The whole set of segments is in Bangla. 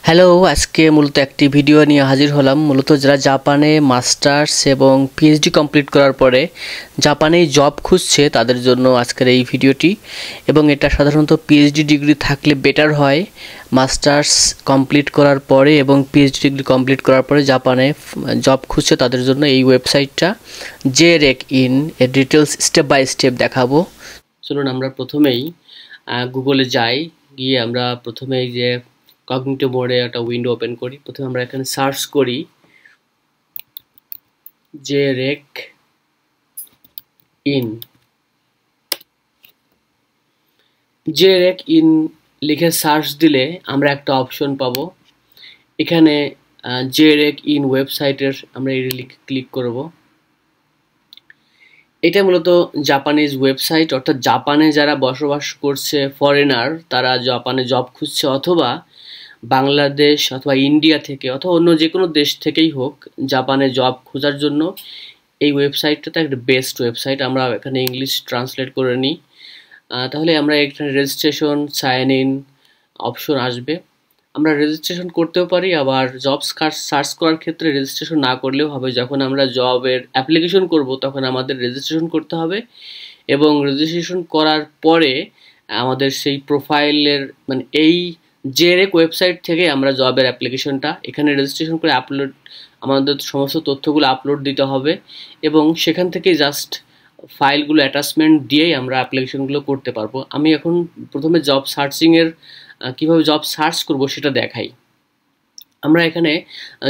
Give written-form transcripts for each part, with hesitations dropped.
হ্যালো, আজকে মূলত একটি ভিডিও নিয়ে হাজির হলাম। মূলত যারা জাপানে মাস্টার্স এবং পিএইচডি কমপ্লিট করার পরে জাপানেই জব খুঁজছে তাদের জন্য আজকের এই ভিডিওটি। এবং এটা সাধারণত পিএইচডি ডিগ্রি থাকলে বেটার হয়। মাস্টার্স কমপ্লিট করার পরে এবং পিএইচডি ডিগ্রি কমপ্লিট করার পরে জাপানে জব খুঁজছে তাদের জন্য এই ওয়েবসাইটটা জেরেক ইন এর ডিটেলস স্টেপ বাই স্টেপ দেখাবো। চলুন আমরা প্রথমেই গুগলে যাই। গিয়ে আমরা প্রথমে এই যে কগনিটিভ মোডে একটা উইন্ডো ওপেন করি। প্রথমে আমরা এখানে সার্চ করি জেরেক ইন। জেরেক ইন লিখে সার্চ দিলে আমরা একটা অপশন পাবো। এখানে জেরেক ইন ওয়েবসাইটের আমরা এই লিখে ক্লিক করব। এটা মূলত জাপানিজ ওয়েবসাইট, অর্থাৎ জাপানে যারা বসবাস করছে ফরেনার, তারা জাপানে জব খুঁজছে, অথবা বাংলাদেশ অথবা ইন্ডিয়া থেকে অথবা অন্য যে কোনো দেশ থেকেই হোক জাপানে জব খোঁজার জন্য এই ওয়েবসাইটটা একটা বেস্ট ওয়েবসাইট। আমরা এখানে ইংলিশ ট্রান্সলেট করে নিই। তাহলে আমরা এখানে রেজিস্ট্রেশন সাইন ইন অপশন আসবে। আমরা রেজিস্ট্রেশন করতেও পারি, আবার জব সার্চ করার ক্ষেত্রে রেজিস্ট্রেশন না করলেও হবে। যখন আমরা জবের অ্যাপ্লিকেশন করব তখন আমাদের রেজিস্ট্রেশন করতে হবে, এবং রেজিস্ট্রেশন করার পরে আমাদের সেই প্রোফাইলের মানে এই জেরেক ওয়েবসাইট থেকে আমরা জবের অ্যাপ্লিকেশনটা এখানে রেজিস্ট্রেশন করে আপলোড, আমাদের সমস্ত তথ্যগুলো আপলোড দিতে হবে, এবং সেখান থেকে জাস্ট ফাইলগুলো অ্যাটাচমেন্ট দিয়েই আমরা অ্যাপ্লিকেশনগুলো করতে পারবো। আমি এখন প্রথমে জব সার্চিংয়ের কীভাবে জব সার্চ করব সেটা দেখাই। আমরা এখানে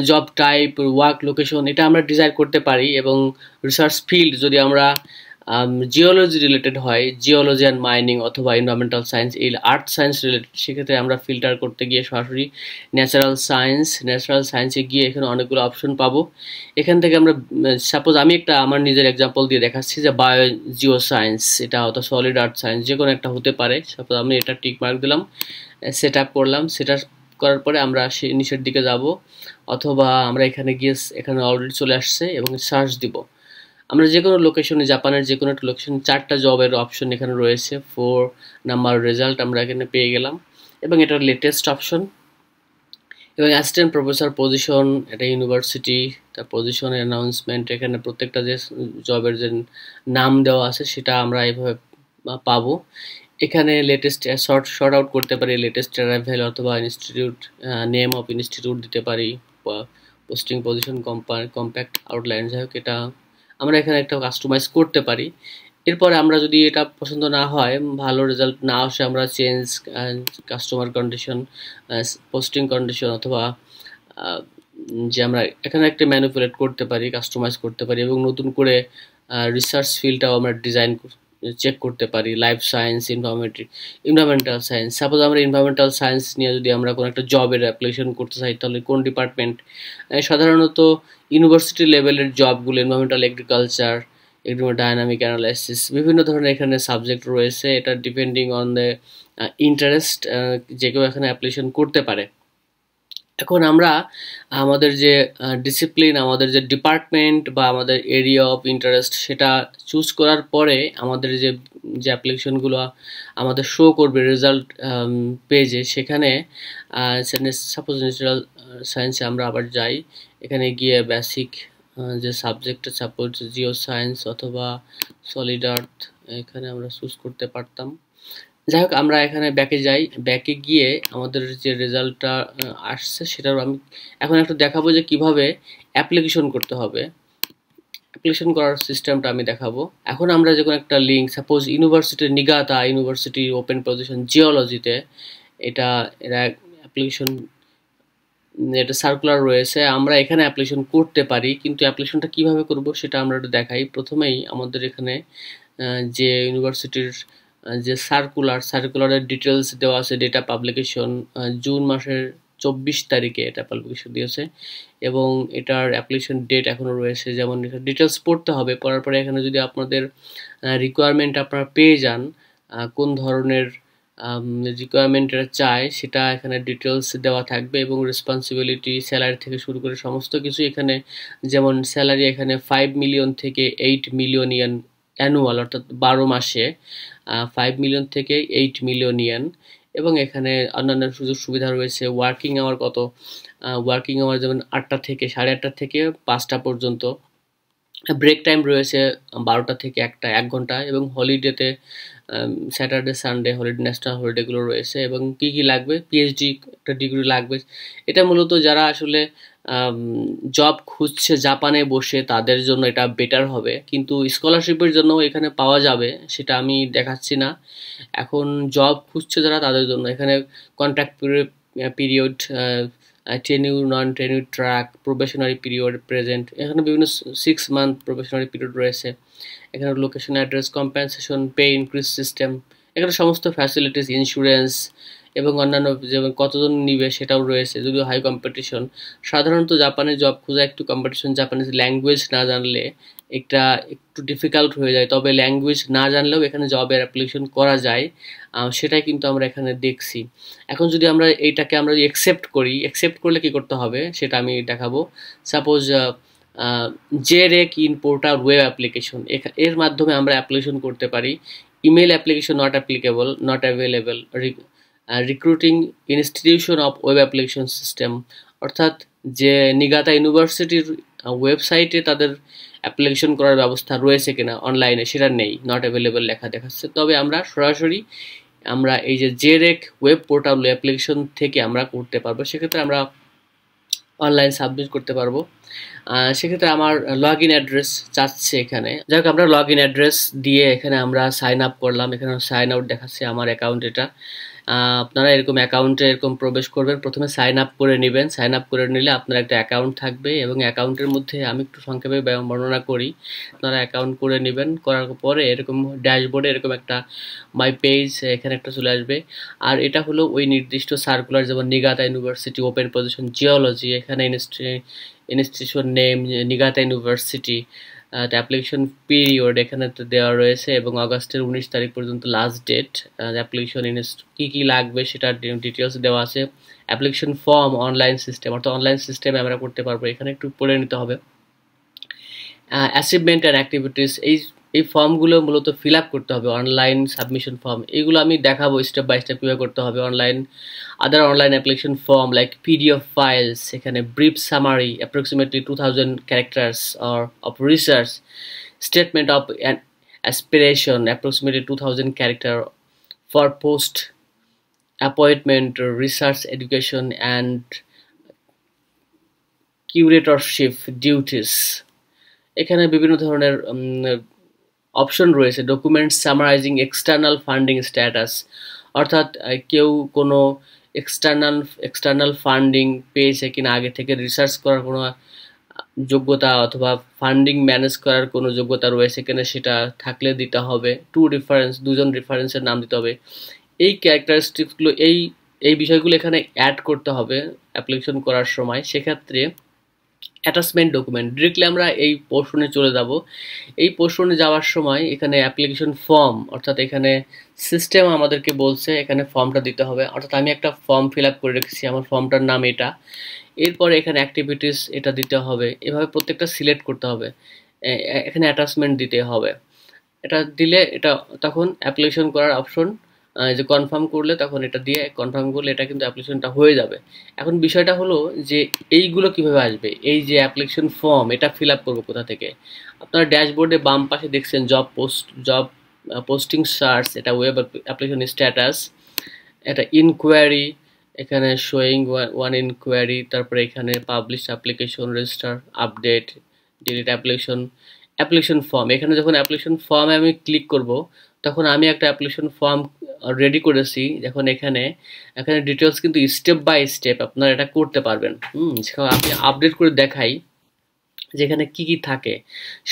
জব টাইপ, ওয়ার্ক লোকেশন এটা আমরা ডিজাইন করতে পারি, এবং রিসার্চ ফিল্ড যদি আমরা জিওলজি রিলেটেড হয়, জিওলজি অ্যান্ড মাইনিং অথবা এনভায়রনমেন্টাল সায়েন্স, এই আর্থ সায়েন্স রিলেটেড, সেক্ষেত্রে আমরা ফিল্টার করতে গিয়ে সরাসরি ন্যাচারাল সায়েন্সে গিয়ে এখানে অনেকগুলো অপশন পাবো। এখান থেকে আমরা সাপোজ আমি একটা আমার নিজের এক্সাম্পল দিয়ে দেখাচ্ছি যে বায়ো জিও সায়েন্স, এটা হয়তো সলিড আর্থ সায়েন্স, যে কোনো একটা হতে পারে। সাপোজ আমি এটা টিক মার্ক দিলাম, সেট আপ করলাম। সেটা করার পরে আমরা নিচের দিকে যাব, অথবা আমরা এখানে গিয়ে এখানে অলরেডি চলে আসছে এবং সার্চ দিব। আমরা যে কোনো লোকেশনে, জাপানের যে কোনো একটা লোকেশন, 4টা জবের অপশন এখানে রয়েছে। 4 নাম্বার রেজাল্ট আমরা এখানে পেয়ে গেলাম, এবং এটা লেটেস্ট অপশন। এবং অ্যাসিস্ট্যান্ট প্রফেসর পজিশন, এটা ইউনিভার্সিটি, তার পজিশন অ্যানাউন্সমেন্ট, এখানে প্রত্যেকটা যে জবের যে নাম দেওয়া আছে সেটা আমরা এইভাবে পাবো। এখানে লেটেস্ট শর্ট আউট করতে পারি, লেটেস্ট অ্যারাইভেল অথবা ইনস্টিটিউট নেম অফ ইনস্টিটিউট দিতে পারি, পোস্টিং পজিশন, কম্প্যাক্ট আউটলাইন, যাই হোক এটা আমরা এখানে একটা কাস্টমাইজ করতে পারি। এরপরে আমরা যদি এটা পছন্দ না হয়, ভালো রেজাল্ট না আসে, আমরা change customer condition, posting condition, অথবা যে আমরা এখানে একটা ম্যানিপুলেট করতে পারি, কাস্টমাইজ করতে পারি, এবং নতুন করে রিসার্চ ফিল্ডটাও আমরা ডিজাইন চেক করতে পারি। Life science, environmental science, suppose আমরা এনভায়রনমেন্টাল সায়েন্স নিয়ে যদি আমরা কোনো একটা জবের অ্যাপ্লিকেশন করতে চাই, তাহলে কোন ডিপার্টমেন্ট, সাধারণত ইউনিভার্সিটি লেভেলের জবগুলো এনভায়রনমেন্টাল এগ্রিকালচার, ডায়নামিক অ্যানালাইসিস, বিভিন্ন ধরনের এখানে সাবজেক্ট রয়েছে। এটা ডিপেন্ডিং অন দ্য ইন্টারেস্ট যে কেউ এখানে অ্যাপ্লিকেশন করতে পারে। এখন আমরা আমাদের যে ডিসিপ্লিন, আমাদের যে ডিপার্টমেন্ট বা আমাদের এরিয়া অফ ইন্টারেস্ট সেটা চুজ করার পরে আমাদের যে অ্যাপ্লিকেশনগুলো আমাদের শো করবে রেজাল্ট পেজে, সেখানে সাপোজ ন্যাচারাল সায়েন্সে আমরা আবার যাই। এখানে গিয়ে বেসিক যে সাবজেক্ট, সাপোজ জিও সায়েন্স অথবা সলিড আর্থ, এখানে আমরা চুজ করতে পারতাম। যাই হোক, আমরা এখানে ব্যাকে যাই। ব্যাকে গিয়ে আমাদের যে রেজাল্টটা আসছে সেটার আমি এখন একটু দেখাবো যে কিভাবে অ্যাপ্লিকেশন করতে হবে। অ্যাপ্লিকেশন করার সিস্টেমটা আমি দেখাবো। এখন আমরা যে কোনো একটা লিঙ্ক, সাপোজ ইউনিভার্সিটির নিগাতা ইউনিভার্সিটি ওপেন পজিশন জিওলজিতে, এরা অ্যাপ্লিকেশন, এটা সার্কুলার রয়েছে, আমরা এখানে অ্যাপ্লিকেশন করতে পারি। কিন্তু অ্যাপ্লিকেশনটা কিভাবে করব সেটা আমরা একটু দেখাই। প্রথমেই আমাদের এখানে যে ইউনিভার্সিটির যে সার্কুলারের ডিটেলস দেওয়া আছে, ডেটা পাবলিকেশন জুন মাসের 24 তারিখে এটা পাবলিকেশন দিয়েছে, এবং এটার অ্যাপ্লিকেশন ডেট এখনও রয়েছে। যেমন ডিটেলস পড়তে হবে, পড়ার পরে এখানে যদি আপনাদের রিকোয়ারমেন্ট আপনারা পেয়ে যান, কোন ধরনের রিকোয়ারমেন্ট এটা চায় সেটা এখানে ডিটেলস দেওয়া থাকবে, এবং রেসপন্সিবিলিটি, স্যালারি থেকে শুরু করে সমস্ত কিছু এখানে। যেমন স্যালারি এখানে 5 মিলিয়ন থেকে 8 মিলিয়ন অ্যানুয়াল, অর্থাৎ 12 মাসে 5 মিলিয়ন থেকে 8 মিলিয়ন ইয়েন। এবং এখানে অন্যান্য সুযোগ সুবিধা রয়েছে। ওয়ার্কিং আওয়ার কত, ওয়ার্কিং আওয়ার যেমন 8টা থেকে 8:30 থেকে 5টা পর্যন্ত। ব্রেক টাইম রয়েছে 12টা থেকে 1টা, 1 ঘন্টা। এবং হলিডেতে স্যাটারডে সানডে হলিডে, ন্যাশনাল হলিডেগুলো রয়েছে। এবং কি কি লাগবে, পিএইচডি একটা ডিগ্রি লাগবে। এটা মূলত যারা আসলে জব খুঁজছে জাপানে বসে তাদের জন্য এটা বেটার হবে, কিন্তু স্কলারশিপের জন্য এখানে পাওয়া যাবে সেটা আমি দেখাচ্ছি না। এখন জব খুঁজছে যারা তাদের জন্য এখানে contract period, tenure, non tenure track, probationary period, present, এখানে বিভিন্ন 6 মান্থ প্রবেশনারি পিরিয়ড রয়েছে। এখানে location, address, compensation, pay increase system, এখানে সমস্ত ফ্যাসিলিটিস, ইন্স্যুরেন্স এবং অন্যান্য যেমন কতজন নিবে সেটাও রয়েছে, যদিও হাই কম্পিটিশন। সাধারণত জাপানে জব খোঁজা একটু কম্পিটিশন, জাপানিজ ল্যাঙ্গুয়েজ না জানলে একটা একটু ডিফিকাল্ট হয়ে যায়, তবে ল্যাঙ্গুয়েজ না জানলেও এখানে জবের অ্যাপ্লিকেশন করা যায়, সেটাই কিন্তু আমরা এখানে দেখছি। এখন যদি আমরা এইটাকে আমরা একসেপ্ট করি, একসেপ্ট করলে কি করতে হবে সেটা আমি দেখাবো। Suppose JREC in portal web application, এর মাধ্যমে আমরা অ্যাপ্লিকেশন করতে পারি। Email application not applicable, not available. Recruiting institution of web application system, অর্থাৎ যে নিগাতা ইউনিভার্সিটির ওয়েবসাইটে তাদের অ্যাপ্লিকেশন করার ব্যবস্থা রয়েছে কিনা অনলাইনে সেটা নেই, নট অ্যাভেলেবল লেখা দেখাচ্ছে। তবে আমরা সরাসরি আমরা এই যে জেরেক ওয়েব পোর্টাল অ্যাপ্লিকেশন থেকে আমরা করতে পারবো, সেক্ষেত্রে আমরা অনলাইন সাবমিট করতে পারবো। সেক্ষেত্রে আমার লগ ইন অ্যাড্রেস চাচ্ছে এখানে, যাই হোক আমরা লগ ইন অ্যাড্রেস দিয়ে এখানে আমরা সাইন আপ করলাম। এখানে সাইন আউট দেখাচ্ছে আমার অ্যাকাউন্ট এটা। আপনারা এরকম অ্যাকাউন্টে এরকম প্রবেশ করবেন, প্রথমে সাইন আপ করে নেবেন। সাইন আপ করে নিলে আপনার একটা অ্যাকাউন্ট থাকবে এবং অ্যাকাউন্টের মধ্যে আমি একটু সংক্ষেপে বর্ণনা করি। আপনারা অ্যাকাউন্ট করে নেবেন, করার পরে এরকম ড্যাশবোর্ডে এরকম একটা মাই পেজ এখানে একটা চলে আসবে। আর এটা হলো ওই নির্দিষ্ট সার্কুলার, যেমন Niigata University open position geology, এখানে institution name Niigata University, application period এখানে তো দেওয়া রয়েছে এবং আগস্টের 19 তারিখ পর্যন্ত লাস্ট ডেট। অ্যাপ্লিকেশন কী কী লাগবে সেটার ডিটেলস দেওয়া আছে। অ্যাপ্লিকেশন ফর্ম, অনলাইন সিস্টেম, অর্থাৎ অনলাইন সিস্টেমে আমরা করতে পারবো, এখানে একটু পড়ে নিতে হবে। অ্যাচিভমেন্ট অ্যান্ড অ্যাক্টিভিটিস, এই ফর্মগুলো মূলত ফিল আপ করতে হবে, অনলাইন সাবমিশন ফর্ম। এগুলো আমি দেখাবো স্টেপ বাই স্টেপ কীভাবে করতে হবে। other online application form like PDF files, এখানে brief summary approximately 2000 characters or of research, statement of an aspiration approximately 2000 character for post appointment research education and curatorship duties। এখানে বিভিন্ন ধরনের অপশন রয়েছে। Document summarising external funding status, অর্থাৎ কেউ কোনো এক্সটার্নাল ফান্ডিং পেয়েছে কিনা, আগে থেকে রিসার্চ করার কোনো যোগ্যতা অথবা ফান্ডিং ম্যানেজ করার কোনো যোগ্যতা রয়েছে কিনা সেটা থাকলে দিতে হবে। দুজন রেফারেন্সের নাম দিতে হবে। এই ক্যারেক্টারিস্টিক্সগুলো, এই বিষয়গুলো এখানে অ্যাড করতে হবে অ্যাপ্লিকেশন করার সময়। সেক্ষেত্রে অ্যাটাচমেন্ট ডকুমেন্ট, ডিরেক্টলি আমরা এই পোর্শনে চলে যাব। এই পোর্শনে যাওয়ার সময় এখানে অ্যাপ্লিকেশন ফর্ম, অর্থাৎ এখানে সিস্টেম আমাদেরকে বলছে এখানে ফর্মটা দিতে হবে, অর্থাৎ আমি একটা ফর্ম ফিল আপ করে রেখেছি, আমার ফর্মটার নাম এটা। এরপরে এখানে অ্যাক্টিভিটিস এটা দিতে হবে, এভাবে প্রত্যেকটা সিলেক্ট করতে হবে। এখানে অ্যাটাচমেন্ট দিতে হবে, এটা দিলে এটা তখন অ্যাপ্লিকেশন করার অপশন, যে কনফার্ম করলে তখন এটা দিয়ে কনফার্ম করলে এটা কিন্তু অ্যাপ্লিকেশনটা হয়ে যাবে। এখন বিষয়টা হলো যে এইগুলো কিভাবে আসবে, এই যে অ্যাপ্লিকেশন ফর্ম এটা ফিল আপ করবো কোথা থেকে। আপনারা ড্যাশবোর্ডে বাম পাশে দেখছেন জব পোস্টিং সার্চ, এটা ওয়েব অ্যাপ্লিকেশন স্ট্যাটাস, এটা ইনকোয়ারি, এখানে শোয়িং ওয়ান ইনকোয়ারি, তারপরে এখানে publish application, register, update, delete application form. এখানে যখন অ্যাপ্লিকেশন ফর্মে আমি ক্লিক করব তখন আমি একটা অ্যাপ্লিকেশন ফর্ম রেডি করেছি। এখন এখানে ডিটেলস কিন্তু স্টেপ বাই স্টেপ আপনারা এটা করতে পারবেন। আমি আপডেট করে দেখাই যেখানে কি কি থাকে।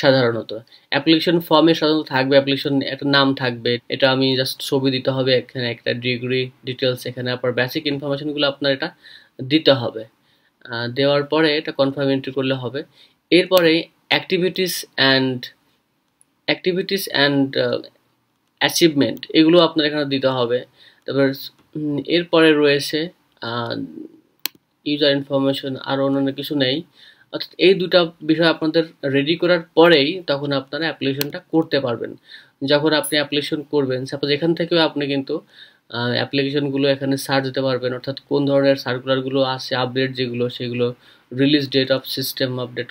সাধারণত অ্যাপ্লিকেশন ফর্মে সাধারণত থাকবে অ্যাপ্লিকেশন একটা নাম থাকবে, এটা আমি জাস্ট ছবি দিতে হবে, এখানে একটা ডিগ্রি ডিটেলস, এখানে আপনার বেসিক ইনফরমেশনগুলো আপনার এটা দিতে হবে। দেওয়ার পরে এটা কনফার্ম এন্ট্রি করলে হবে। এরপরে অ্যাক্টিভিটিস অ্যান্ড অ্যাচিভমেন্ট এগুলো আপনার এখানে দিতে হবে। তারপর এরপরে রয়েছে ইউজার ইনফরমেশন, আরও অন্যান্য কিছু নেই। অর্থাৎ এই দুটা বিষয় আপনাদের রেডি করার পরেই তখন আপনারা অ্যাপ্লিকেশনটা করতে পারবেন। যখন আপনি অ্যাপ্লিকেশন করবেন, সাপোজ এখান থেকেও আপনি কিন্তু অ্যাপ্লিকেশনগুলো এখানে সার্চ দিতে পারবেন, অর্থাৎ কোন ধরনের সার্কুলারগুলো আছে, আপডেট যেগুলো সেগুলো, release date of system update,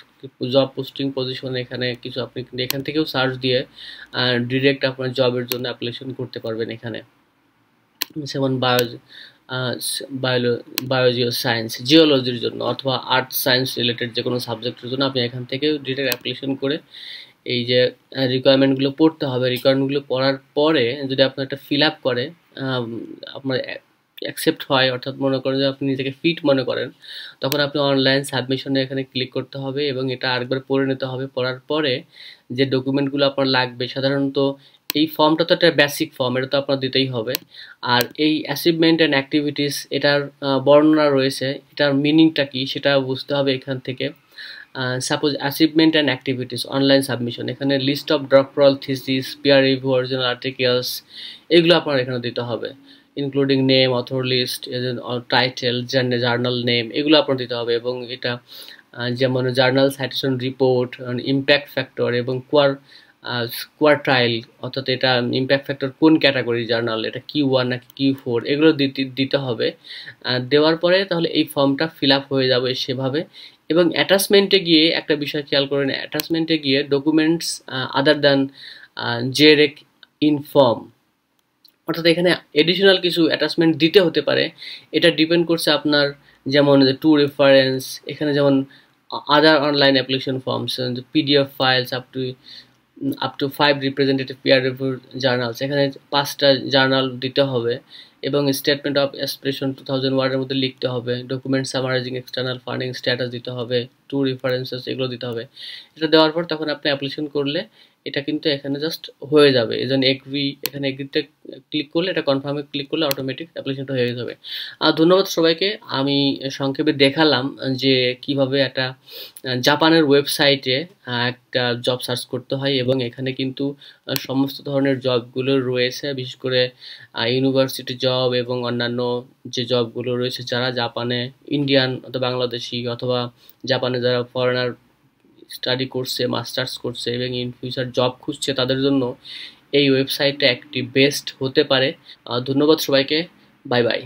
job posting position, এখানে কিছু আপনি কিন্তু এখান থেকেও সার্চ দিয়ে ডিরেক্ট আপনার জবের জন্য অ্যাপ্লিকেশন করতে পারবেন। এখানে যেমন বায়োলজি সায়েন্স, জিওলজির জন্য অথবা আর্থ সায়েন্স রিলেটেড যে কোনো সাবজেক্টের জন্য আপনি এখান থেকে ডিরেক্ট অ্যাপ্লিকেশন করে এই যে রিকোয়ারমেন্টগুলো পড়তে হবে। রিকোয়ারমেন্টগুলো পড়ার পরে যদি আপনার একটা ফিল আপ করে আপনার অ্যাকসেপ্ট হয়, অর্থাৎ মনে করেন যে আপনি নিজেকে ফিট মনে করেন, তখন আপনি অনলাইন সাবমিশনে এখানে ক্লিক করতে হবে এবং এটা আরেকবার পড়ে নিতে হবে। পড়ার পরে যে ডকুমেন্টগুলো আপনার লাগবে, সাধারণত এই ফর্মটা তো একটা বেসিক ফর্ম, এটা তো আপনার দিতেই হবে। আর এই অ্যাচিভমেন্ট অ্যান্ড অ্যাক্টিভিটিস, এটার বর্ণনা রয়েছে, এটার মিনিংটা কী সেটা বুঝতে হবে এখান থেকে। Suppose achievement and activities online submission, এখানে list of doctoral thesis, peer review, original articles, এগুলো আপনার এখানে দিতে হবে, including name, author list, title, journal name, এগুলো আপনার দিতে হবে। এবং এটা যেমন journal citation report, impact factor এবং কোয়ার্টাইল, অর্থাৎ এটা ইম্প্যাক্ট ফ্যাক্টর কোন ক্যাটাগরি জার্নাল, এটা Q1 নাকি Q4, এগুলো দিতে হবে। দেওয়ার পরে তাহলে এই ফর্মটা ফিল আপ হয়ে যাবে সেভাবে। এবং অ্যাটাচমেন্টে গিয়ে একটা বিষয় খেয়াল করেন, অ্যাটাচমেন্টে গিয়ে documents other than JREC in form, অর্থাৎ এখানে এডিশনাল কিছু অ্যাটাচমেন্ট দিতে হতে পারে। এটা ডিপেন্ড করছে আপনার, যেমন টু রেফারেন্স, এখানে যেমন other online application forms, PDF files up to 5 representative peer review journals, এখানে 5টা জার্নাল দিতে হবে। এবং স্টেটমেন্ট অফ অ্যাসপিরেশন 2000 ওয়ার্ডের মধ্যে লিখতে হবে। Document summarising external funding status দিতে হবে, টু রেফারেন্সেস, এগুলো দিতে হবে। এটা দেওয়ার পর তখন আপনি অ্যাপ্লিকেশন করলে এটা কিন্তু এখানে জাস্ট হয়ে যাবে। এই জন্য এখানে এগ্রিতে ক্লিক করলে, এটা কনফার্মে ক্লিক করলে অটোমেটিক অ্যাপ্লিকেশনটা হয়ে যাবে। ধন্যবাদ সবাইকে। আমি সংক্ষেপে দেখালাম যে কিভাবে একটা জাপানের ওয়েবসাইটে একটা জব সার্চ করতে হয়, এবং এখানে কিন্তু সমস্ত ধরনের জবগুলো রয়েছে, বিশেষ করে ইউনিভার্সিটি জব এবং অন্যান্য যে জবগুলো রয়েছে, যারা জাপানে ইন্ডিয়ান অথবা বাংলাদেশি অথবা জাপানে যারা ফরেনার স্টাডি করছে, মাস্টার্স করছে এবং ইন ফিউচার জব খুঁজছে, তাদের জন্য এই ওয়েবসাইটটা একটি বেস্ট হতে পারে। ধন্যবাদ সবাইকে। Bye bye.